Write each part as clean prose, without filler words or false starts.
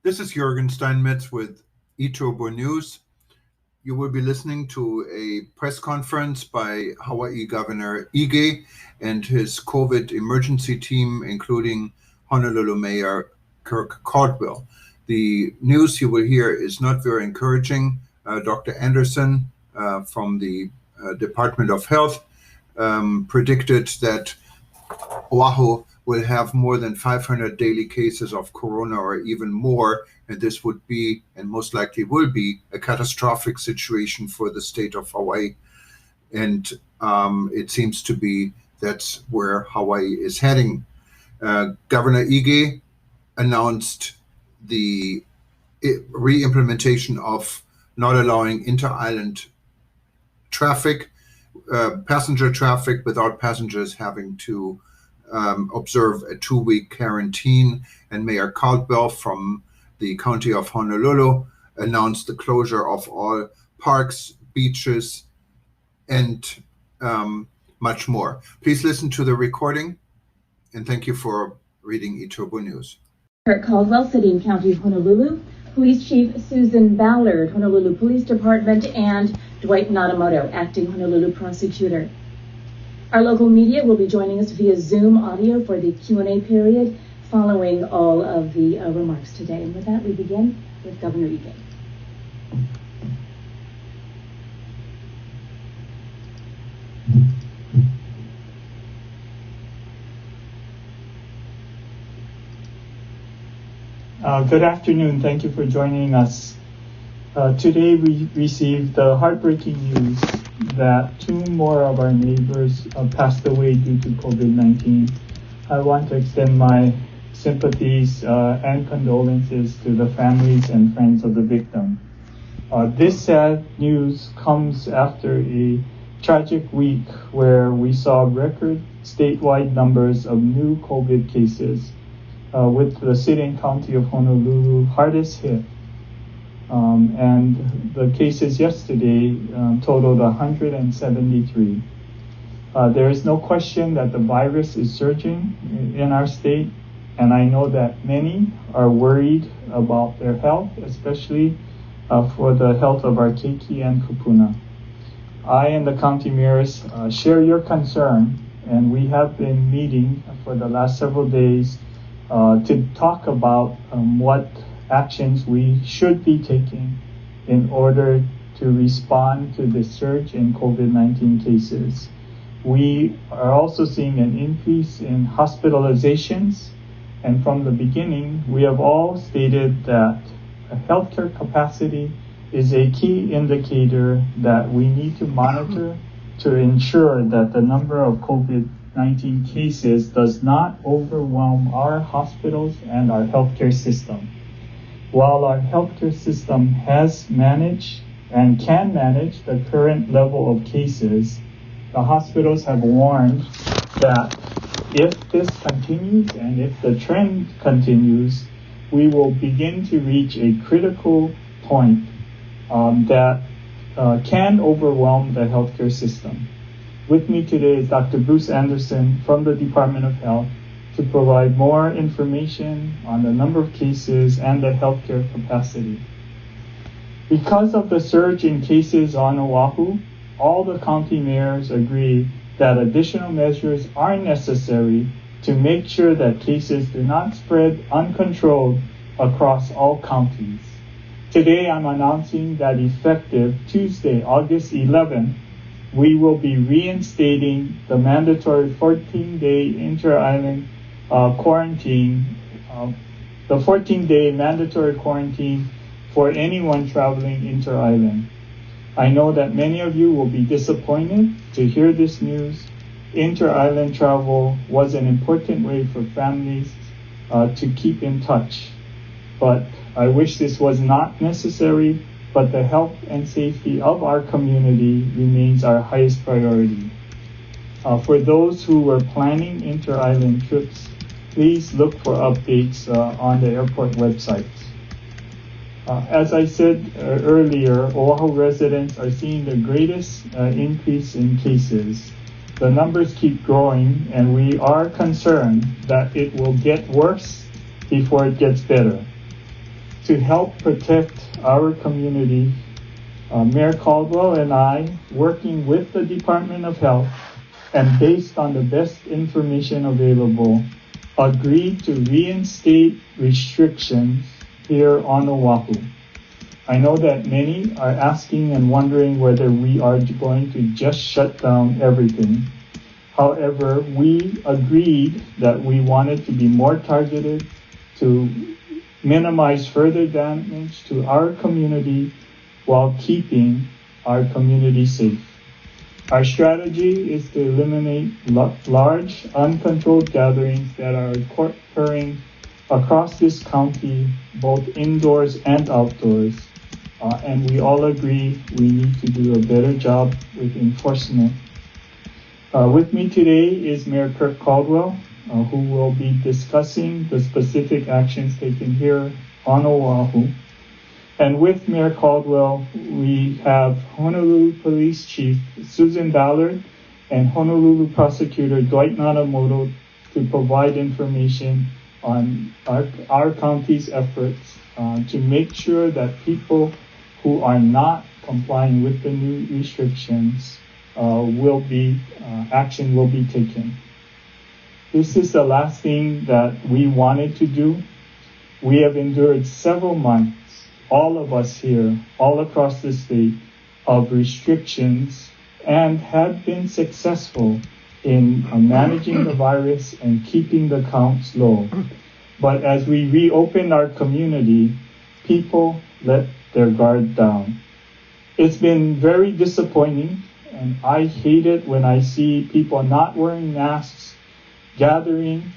This is Jürgen Steinmetz with eTurbo News. You will be listening to a press conference by Hawaii Governor Ige and his COVID emergency team, including Honolulu Mayor Kirk Caldwell. The news you will hear is not very encouraging. Dr. Anderson from the Department of Health predicted that Oahu will have more than 500 daily cases of corona or even more, and this would be, and most likely will be, a catastrophic situation for the state of Hawaii. And it seems to be that's where Hawaii is heading. Governor Ige announced the re-implementation of not allowing inter-island traffic, passenger traffic, without passengers having to observe a 2-week quarantine, and Mayor Caldwell from the county of Honolulu announced the closure of all parks, beaches, and much more. Please listen to the recording, and thank you for reading eTurbo News. Kirk Caldwell, City and County of Honolulu, Police Chief Susan Ballard, Honolulu Police Department, and Dwight Nadamoto, Acting Honolulu Prosecutor. Our local media will be joining us via Zoom audio for the Q&A period following all of the remarks today. And with that, we begin with Governor Ige. Good afternoon. Thank you for joining us. Today we received the heartbreaking news that 2 more of our neighbors passed away due to COVID-19. I want to extend my sympathies and condolences to the families and friends of the victim. This sad news comes after a tragic week where we saw record statewide numbers of new COVID cases, with the city and county of Honolulu hardest hit. And the cases yesterday totaled 173. There is no question that the virus is surging in our state, and I know that many are worried about their health, especially for the health of our keiki and kupuna. I and the county mayors share your concern, and we have been meeting for the last several days to talk about what actions we should be taking in order to respond to the surge in COVID-19 cases. We are also seeing an increase in hospitalizations, and from the beginning, we have all stated that healthcare capacity is a key indicator that we need to monitor to ensure that the number of COVID-19 cases does not overwhelm our hospitals and our healthcare system. While our healthcare system has managed and can manage the current level of cases, the hospitals have warned that if this continues and if the trend continues, we will begin to reach a critical point that can overwhelm the healthcare system. With me today is Dr. Bruce Anderson from the Department of Health to provide more information on the number of cases and the healthcare capacity. Because of the surge in cases on Oahu, all the county mayors agree that additional measures are necessary to make sure that cases do not spread uncontrolled across all counties. Today, I'm announcing that effective Tuesday, August 11th, we will be reinstating the mandatory 14-day inter-island quarantine, the 14-day mandatory quarantine for anyone traveling inter-island. I know that many of you will be disappointed to hear this news. Inter-island travel was an important way for families to keep in touch. But I wish this was not necessary, but the health and safety of our community remains our highest priority. For those who were planning inter-island trips, please look for updates on the airport websites. As I said earlier, Oahu residents are seeing the greatest increase in cases. The numbers keep growing, and we are concerned that it will get worse before it gets better. To help protect our community, Mayor Caldwell and I, working with the Department of Health and based on the best information available, agreed to reinstate restrictions here on Oahu. I know that many are asking and wondering whether we are going to just shut down everything. However, we agreed that we wanted to be more targeted to minimize further damage to our community while keeping our community safe. Our strategy is to eliminate large, uncontrolled gatherings that are occurring across this county, both indoors and outdoors. And we all agree we need to do a better job with enforcement. With me today is Mayor Kirk Caldwell, who will be discussing the specific actions taken here on Oahu. And with Mayor Caldwell, we have Honolulu Police Chief Susan Ballard and Honolulu Prosecutor Dwight Nadamoto to provide information on our county's efforts to make sure that people who are not complying with the new restrictions action will be taken. This is the last thing that we wanted to do. We have endured several months, all of us here, all across the state, of restrictions and have been successful in managing the virus and keeping the counts low. But as we reopen our community, people let their guard down. It's been very disappointing, and I hate it when I see people not wearing masks, gathering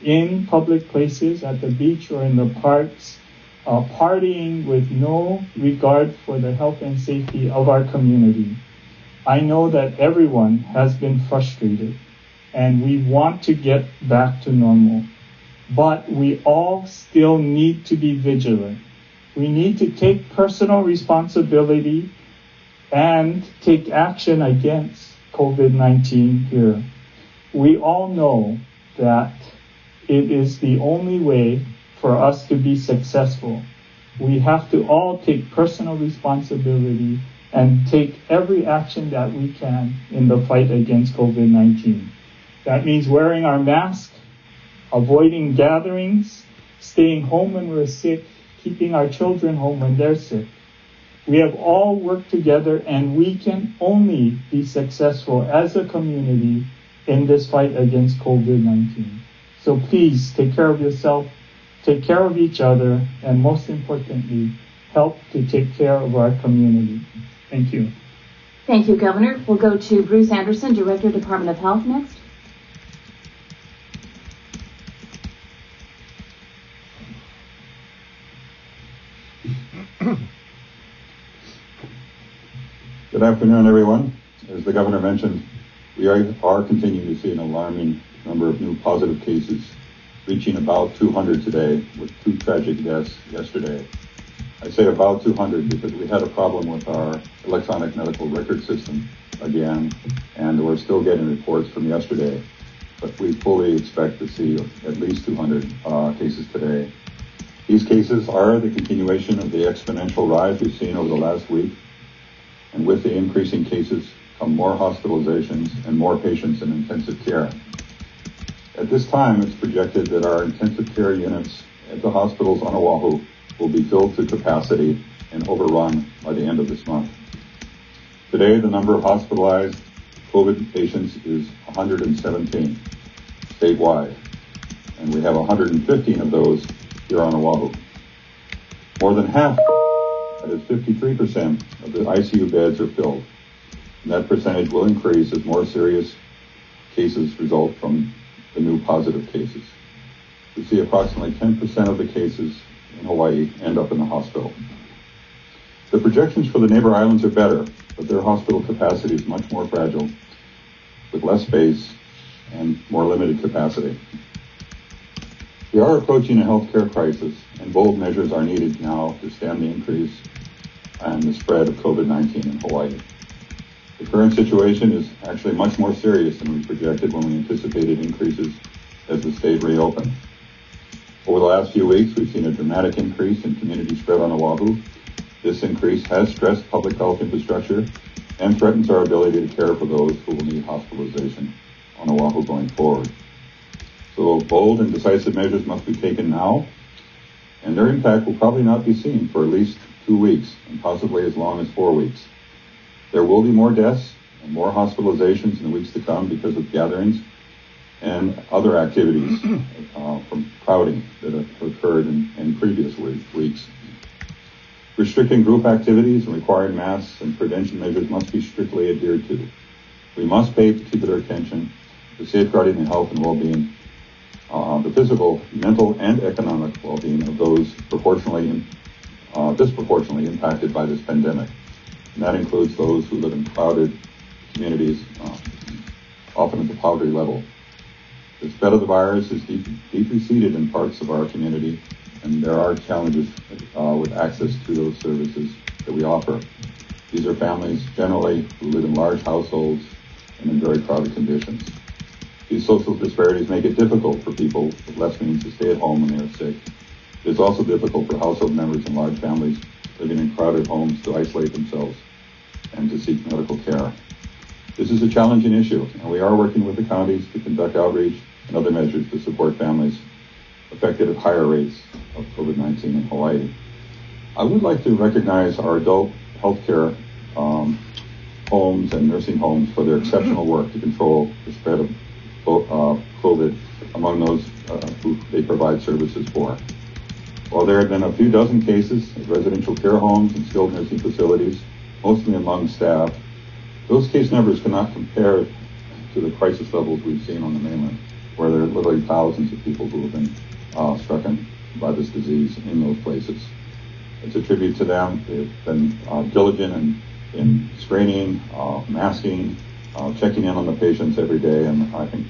in public places at the beach or in the parks, partying with no regard for the health and safety of our community. I know that everyone has been frustrated and we want to get back to normal, but we all still need to be vigilant. We need to take personal responsibility and take action against COVID-19 here. We all know that it is the only way for us to be successful. We have to all take personal responsibility and take every action that we can in the fight against COVID-19. That means wearing our mask, avoiding gatherings, staying home when we're sick, keeping our children home when they're sick. We have all worked together and we can only be successful as a community in this fight against COVID-19. So please take care of yourself, take care of each other, and most importantly, help to take care of our community. Thank you. Thank you, Governor. We'll go to Bruce Anderson, Director, Department of Health, next. Good afternoon, everyone. As the governor mentioned, we are continuing to see an alarming number of new positive cases, reaching about 200 today, with 2 tragic deaths yesterday. I say about 200 because we had a problem with our electronic medical record system again, and we're still getting reports from yesterday, but we fully expect to see at least 200 cases today. These cases are the continuation of the exponential rise we've seen over the last week, and with the increasing cases come more hospitalizations and more patients in intensive care. At this time, it's projected that our intensive care units at the hospitals on Oahu will be filled to capacity and overrun by the end of this month. Today, the number of hospitalized COVID patients is 117 statewide, and we have 115 of those here on Oahu. More than half, that is 53% of the ICU beds are filled, and that percentage will increase as more serious cases result from the new positive cases. We see approximately 10% of the cases in Hawaii end up in the hospital. The projections for the neighbor islands are better, but their hospital capacity is much more fragile, with less space and more limited capacity. We are approaching a healthcare crisis, and bold measures are needed now to stem the increase and the spread of COVID-19 in Hawaii. The current situation is actually much more serious than we projected when we anticipated increases as the state reopened. Over the last few weeks, we've seen a dramatic increase in community spread on Oahu. This increase has stressed public health infrastructure and threatens our ability to care for those who will need hospitalization on Oahu going forward. So bold and decisive measures must be taken now, and their impact will probably not be seen for at least 2 weeks and possibly as long as 4 weeks. There will be more deaths and more hospitalizations in the weeks to come because of gatherings and other activities from crowding that have occurred in previous weeks. Restricting group activities and requiring masks and prevention measures must be strictly adhered to. We must pay particular attention to safeguarding the health and well-being, the physical, mental, and economic well-being of those disproportionately impacted by this pandemic. And that includes those who live in crowded communities, often at the poverty level. The spread of the virus is deeply seated in parts of our community, and there are challenges with access to those services that we offer. These are families generally who live in large households and in very crowded conditions. These social disparities make it difficult for people with less means to stay at home when they are sick. It is also difficult for household members in large families living in crowded homes to isolate themselves and to seek medical care. This is a challenging issue, and we are working with the counties to conduct outreach and other measures to support families affected at higher rates of COVID-19 in Hawaii. I would like to recognize our adult healthcare homes and nursing homes for their exceptional work to control the spread of COVID among those who they provide services for. While there have been a few dozen cases of residential care homes and skilled nursing facilities, mostly among staff, those case numbers cannot compare to the crisis levels we've seen on the mainland, where there are literally thousands of people who have been stricken by this disease in those places. It's a tribute to them. They've been diligent in screening, masking, checking in on the patients every day, and I think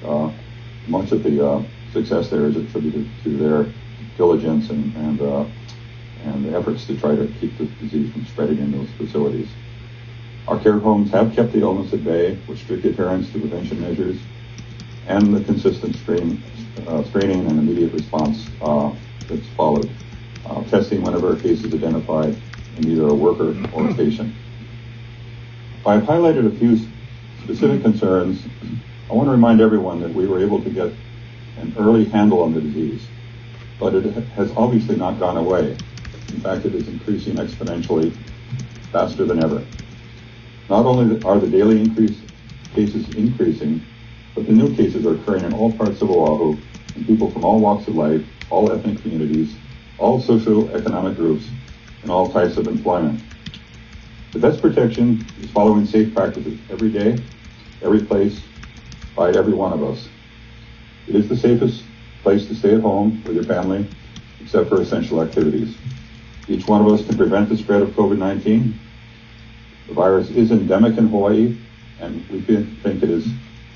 much of the success there is attributed to their diligence and the efforts to try to keep the disease from spreading in those facilities. Our care homes have kept the illness at bay with strict adherence to prevention measures and the consistent screening and immediate response that's followed. Testing whenever a case is identified in either a worker or a patient. I've highlighted a few specific concerns. I want to remind everyone that we were able to get an early handle on the disease, but it has obviously not gone away. In fact, it is increasing exponentially faster than ever. Not only are the daily cases increasing, but the new cases are occurring in all parts of Oahu, and people from all walks of life, all ethnic communities, all socioeconomic groups, and all types of employment. The best protection is following safe practices every day, every place, by every one of us. It is the safest place to stay at home with your family, except for essential activities. Each one of us can prevent the spread of COVID-19. The virus is endemic in Hawaii, and we think it is,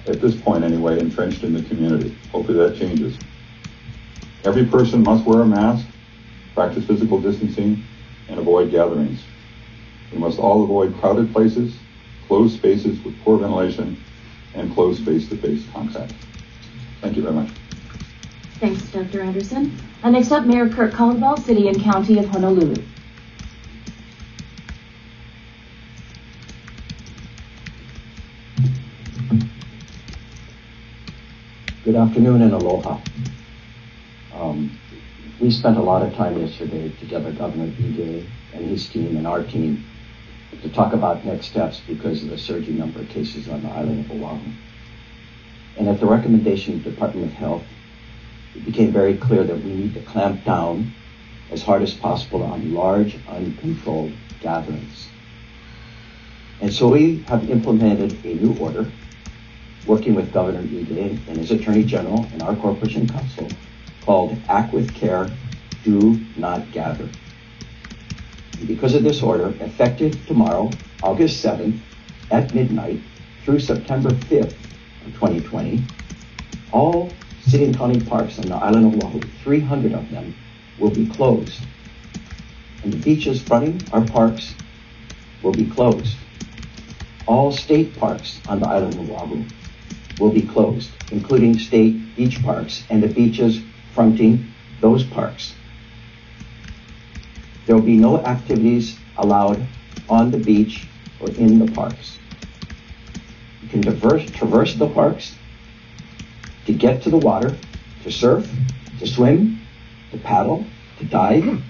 at this point anyway, entrenched in the community. Hopefully that changes. Every person must wear a mask, practice physical distancing, and avoid gatherings. We must all avoid crowded places, closed spaces with poor ventilation, and close face-to-face contact. Thank you very much. Thanks, Dr. Anderson. And next up, Mayor Kirk Caldwell, City and County of Honolulu. Good afternoon and aloha. We spent a lot of time yesterday together, Governor Ige and his team and our team, to talk about next steps because of the surging number of cases on the island of Oahu. And at the recommendation of the Department of Health, it became very clear that we need to clamp down as hard as possible on large, uncontrolled gatherings. And so we have implemented a new order, working with Governor Ige and his Attorney General and our Corporation Council, called Act with Care, Do Not Gather. And because of this order, effective tomorrow, August 7th at midnight through September 5th of 2020, all city and county parks on the island of Oahu, 300 of them, will be closed. And the beaches fronting our parks will be closed. All state parks on the island of Oahu will be closed, including state beach parks and the beaches fronting those parks. There will be no activities allowed on the beach or in the parks. You can traverse the parks to get to the water, to surf, to swim, to paddle, to dive,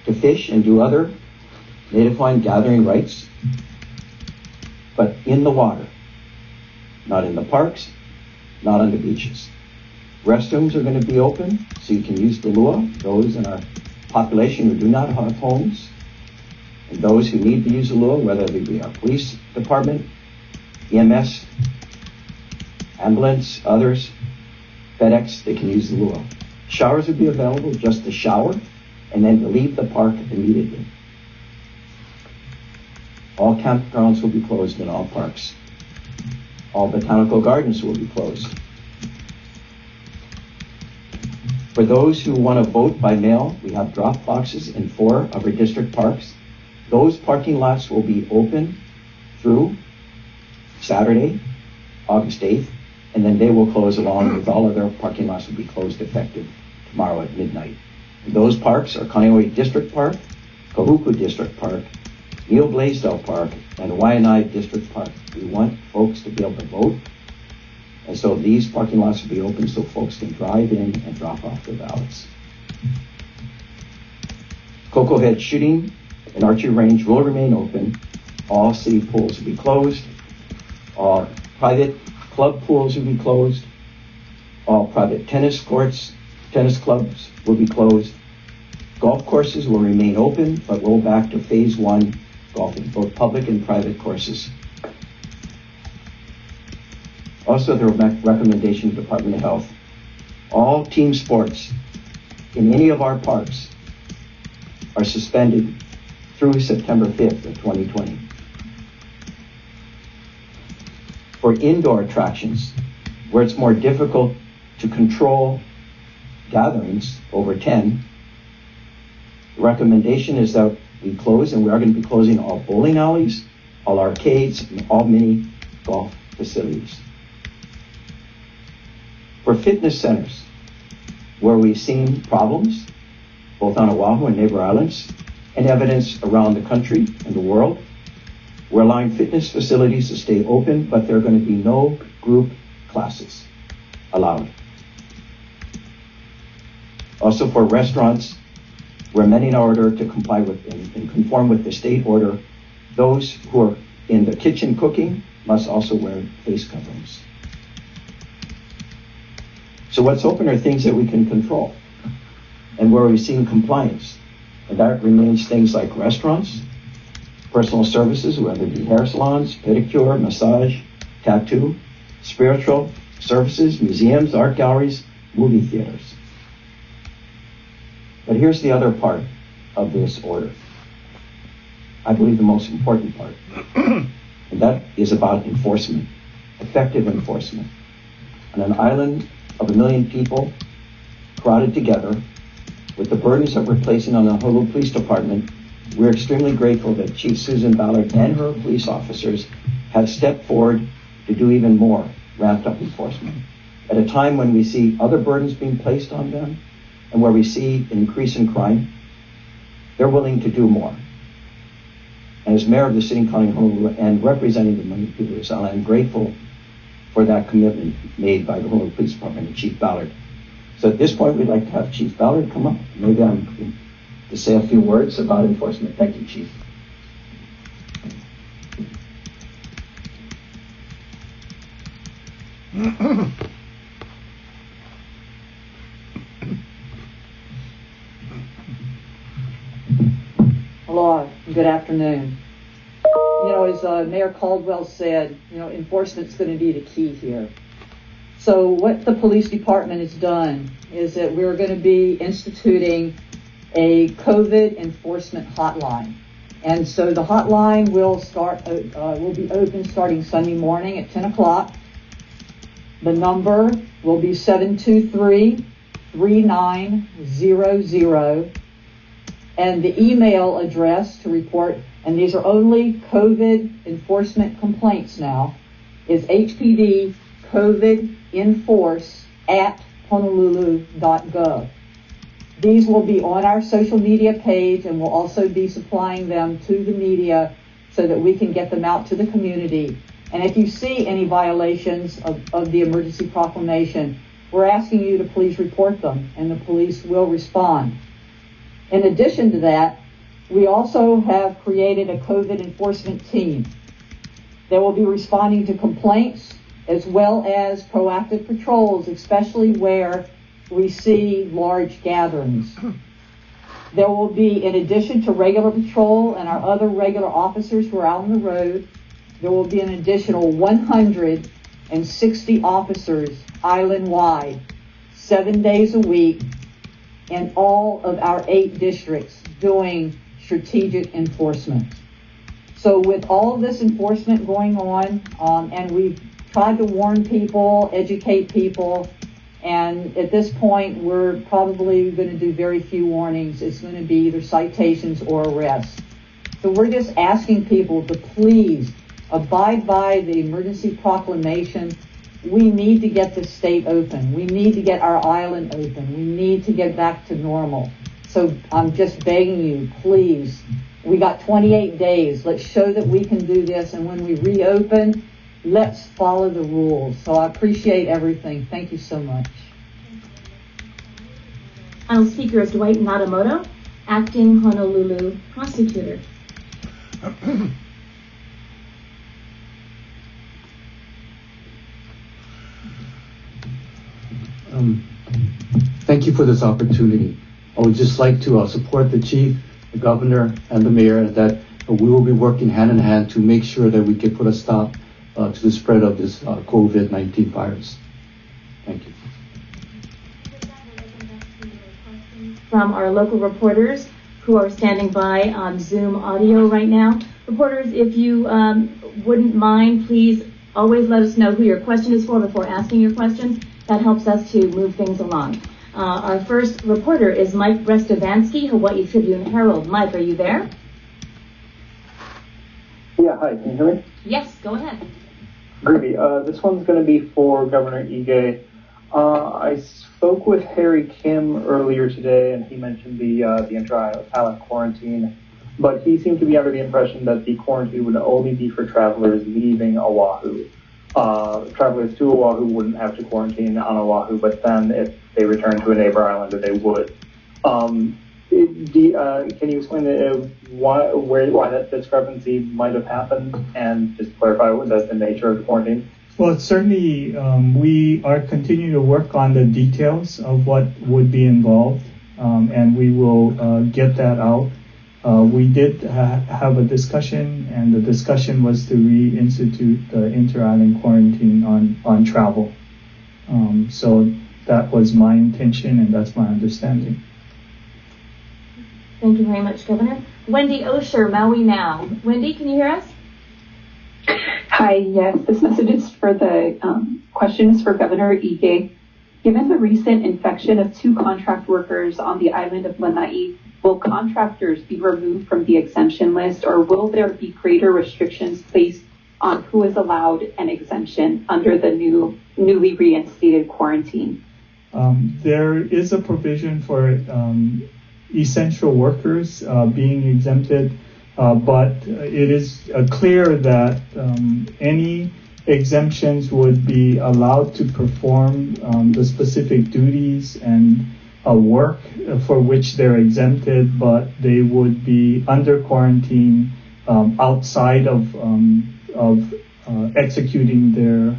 to fish and do other native Hawaiian gathering rites, but in the water, not in the parks, not on the beaches. Restrooms are going to be open, so you can use the lua, those in our population who do not have homes, and those who need to use the lua, whether they be our police department, EMS, ambulance, others, FedEx, they can use the lua. Showers would be available just to shower and then to leave the park immediately. All campgrounds will be closed in all parks. All botanical gardens will be closed. For those who want to vote by mail, we have drop boxes in 4 of our district parks. Those parking lots will be open through Saturday, August 8th, and then they will close along with all other parking lots will be closed effective tomorrow at midnight. And those parks are Kaneohe District Park, Kahuku District Park, Neil Blaisdell Park, and Waianae District Park. We want folks to be able to vote, and so these parking lots will be open so folks can drive in and drop off their ballots. Cocoa Head Shooting and Archery Range will remain open. All city pools will be closed. All private club pools will be closed. All private tennis courts, tennis clubs will be closed. Golf courses will remain open, but roll back to phase 1 golfing, both public and private courses. Also, the recommendation of the Department of Health, all team sports in any of our parks are suspended through September 5th of 2020. For indoor attractions, where it's more difficult to control gatherings over 10, the recommendation is that we close, and we are going to be closing all bowling alleys, all arcades, and all mini golf facilities. For fitness centers, where we've seen problems, both on Oahu and neighbor islands, and evidence around the country and the world, we're allowing fitness facilities to stay open, but there are going to be no group classes allowed. Also for restaurants, we're amending our order to comply with and conform with the state order. Those who are in the kitchen cooking must also wear face coverings. So what's open are things that we can control and where we've seen compliance. And that remains things like restaurants, personal services, whether it be hair salons, pedicure, massage, tattoo, spiritual services, museums, art galleries, movie theaters. But here's the other part of this order. I believe the most important part. And that is about enforcement, effective enforcement. On an island of 1 million people crowded together with the burdens that we're placing on the Honolulu Police Department, we're extremely grateful that Chief Susan Ballard and her police officers have stepped forward to do even more ramped up enforcement. At a time when we see other burdens being placed on them and where we see an increase in crime, they're willing to do more. And as mayor of the city and county of Honolulu and representing the many people of this island, I'm grateful for that commitment made by the Honolulu Police Department and Chief Ballard. So at this point, we'd like to have Chief Ballard come up. Maybe I'm to say a few words about enforcement. Thank you, Chief. Aloha, good afternoon. You know, as Mayor Caldwell said, you know, enforcement's going to be the key here. So what the police department has done is that we're going to be instituting a COVID enforcement hotline. And so the hotline will be open starting Sunday morning at 10 o'clock. The number will be 723-3900. And the email address to report, and these are only COVID enforcement complaints now, is hpdcovidenforce@honolulu.gov. These will be on our social media page, and we'll also be supplying them to the media so that we can get them out to the community. And if you see any violations of the emergency proclamation, we're asking you to please report them, and the police will respond. In addition to that, we also have created a COVID enforcement team that will be responding to complaints as well as proactive patrols, especially where we see large gatherings. There will be, in addition to regular patrol and our other regular officers who are out on the road, there will be an additional 160 officers island-wide, 7 days a week, in all of our 8 districts doing strategic enforcement. So with all of this enforcement going on, and we've tried to warn people, educate people, and at this point, we're probably going to do very few warnings. It's going to be either citations or arrests. So we're just asking people to please abide by the emergency proclamation. We need to get the state open. We need to get our island open. We need to get back to normal. So I'm just begging you, please. We got 28 days. Let's show that we can do this. And when we reopen, let's follow the rules. So I appreciate everything. Thank you so much. Final speaker is Dwight Nadamoto, acting Honolulu prosecutor. Thank you for this opportunity. I would just like to support the chief, the governor, and the mayor that we will be working hand in hand to make sure that we can put a stop to the spread of this COVID-19 virus. Thank you. From our local reporters who are standing by on Zoom audio right now. Reporters, if you wouldn't mind, please always let us know who your question is for before asking your question. That helps us to move things along. Our first reporter is Mike Brestovansky, Hawaii Tribune Herald. Mike, are you there? Yeah, hi, can you hear me? Yes, go ahead. Groovy. This one's going to be for Governor Ige. I spoke with Harry Kim earlier today, and he mentioned the inter-island quarantine, but he seemed to be under the impression that the quarantine would only be for travelers leaving Oahu. Travelers to Oahu wouldn't have to quarantine on Oahu, but then if they return to a neighbor island, they would. Can you explain why that discrepancy might have happened, and just clarify what that's the nature of the quarantine? Well, certainly we are continuing to work on the details of what would be involved, and we will get that out. We did have a discussion, and the discussion was to reinstitute the inter-island quarantine on travel. So that was my intention, and that's my understanding. Thank you very much, Governor. Wendy Osher, Maui Now. Wendy, can you hear us? Hi, yes, this message is for the question is for Governor Ige. Given the recent infection of 2 contract workers on the island of Lanai, will contractors be removed from the exemption list, or will there be greater restrictions placed on who is allowed an exemption under the newly reinstated quarantine? There is a provision for essential workers being exempted, but it is clear that any exemptions would be allowed to perform the specific duties and work for which they're exempted, but they would be under quarantine outside of executing their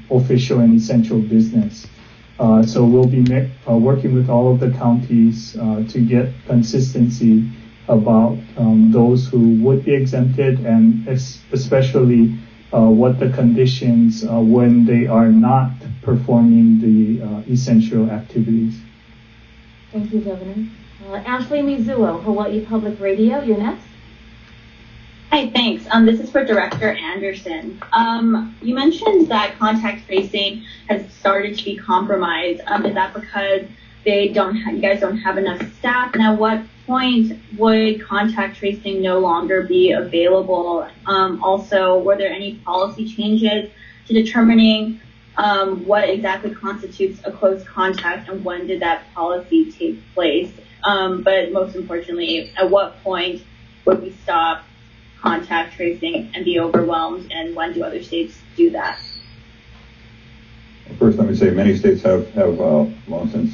official and essential business. So we'll be working with all of the counties to get consistency about those who would be exempted, and especially what the conditions when they are not performing the essential activities. Thank you, Governor. Ashley Mizuo, Hawaii Public Radio, you're next. Hi, thanks. This is for Director Anderson. You mentioned that contact tracing has started to be compromised. Is that because you guys don't have enough staff? And at what point would contact tracing no longer be available? Also, were there any policy changes to determining what exactly constitutes a close contact and when did that policy take place? But most importantly, at what point would we stop contact tracing and be overwhelmed, and when do other states do that? First, let me say many states have long since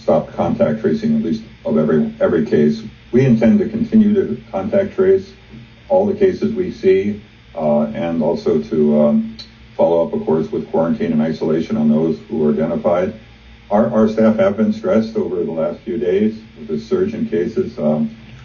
stopped contact tracing, at least of every case. We intend to continue to contact trace all the cases we see, and also to follow up, of course, with quarantine and isolation on those who are identified. Our staff have been stressed over the last few days with the surge in cases.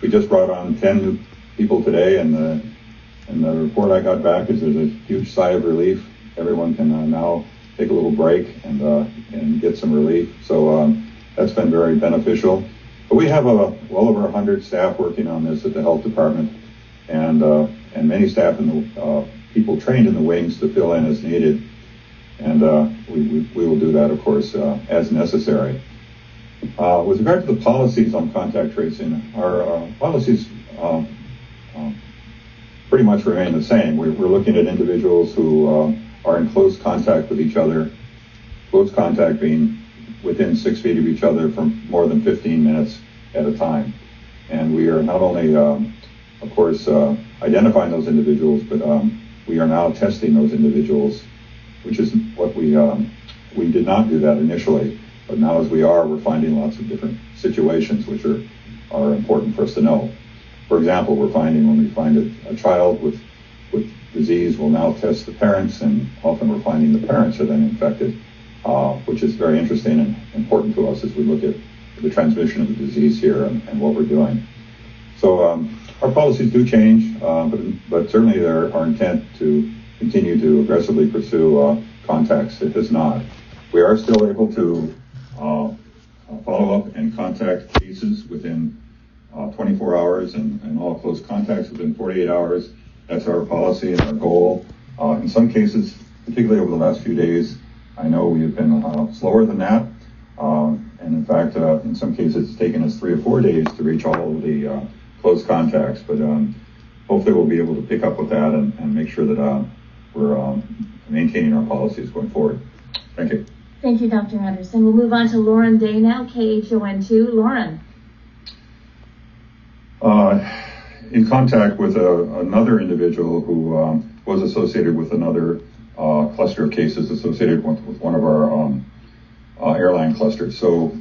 We just brought on 10 new people today, and the report I got back is there's a huge sigh of relief. Everyone can now take a little break and get some relief. So that's been very beneficial. But we have well over 100 staff working on this at the health department, and many staff and people trained in the wings to fill in as needed. And we will do that, of course, as necessary. With regard to the policies on contact tracing, our policies pretty much remain the same. We're looking at individuals who are in close contact with each other, close contact being within 6 feet of each other for more than 15 minutes at a time. And we are not only, of course, identifying those individuals, but we are now testing those individuals, which is what we did not do that initially. But now as we're finding lots of different situations which are important for us to know. For example, we're finding when we find a child with disease, we'll now test the parents, and often we're finding the parents are then infected, which is very interesting and important to us as we look at the transmission of the disease here and what we're doing. So our policies do change, but certainly our intent to continue to aggressively pursue contacts. It has not. We are still able to follow up and contact cases within 24 hours and all close contacts within 48 hours. That's our policy and our goal. In some cases, particularly over the last few days, I know we have been slower than that. And in fact, in some cases, it's taken us 3 or 4 days to reach all of the close contacts. But hopefully we'll be able to pick up with that and make sure that we're maintaining our policies going forward. Thank you. Thank you, Dr. Anderson. We'll move on to Lauren Day now, KHON2. Lauren. In contact with another individual who was associated with another cluster of cases associated with one of our airline clusters. So